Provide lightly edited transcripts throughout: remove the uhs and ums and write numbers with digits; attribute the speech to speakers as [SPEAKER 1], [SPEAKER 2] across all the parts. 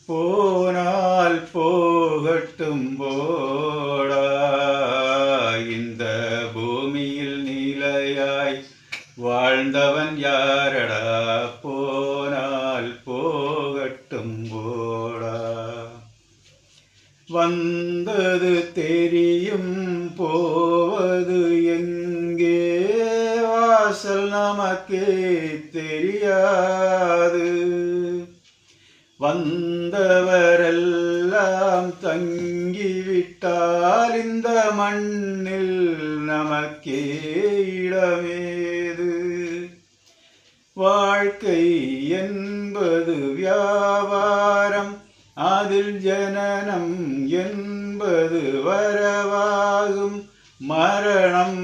[SPEAKER 1] போனால் போகட்டும் போடா. இந்த பூமியில் நிலையாய் வாழ்ந்தவன் யாரடா. போனால் போகட்டும் போடா. வந்தது தெரியும் போவது எங்கே, வாசல் நமக்கே தெரியாது. வந்தவரெல்லாம் தங்கிவிட்டால் இந்த மண்ணில் நமக்கே இடமேது. வாழ்க்கை என்பது வியாபாரம், அதில் ஜனனம் என்பது வரவாகும், மரணம்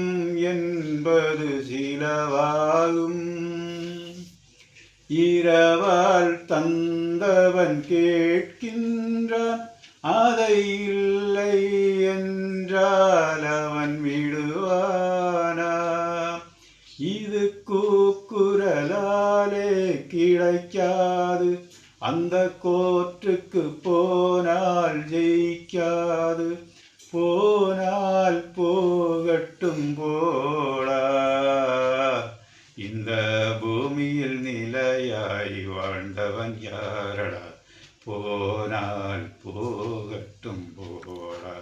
[SPEAKER 1] என்பது சிலவாகும். இரவால் தந்தவன் கேட்கின்றான், அதை இல்லை என்றால் அவன் விடுவானா. இது கூக்குரலாலே கிடைக்காது, அந்த கோர்ட்டுக்கு போனால் ஜெயிக்காது. போனால் போகட்டும் போடா. இந்த பூமியில் நிலையாய் வாழ்ந்தவன் யாரடா. போனால் போகட்டும் போடா.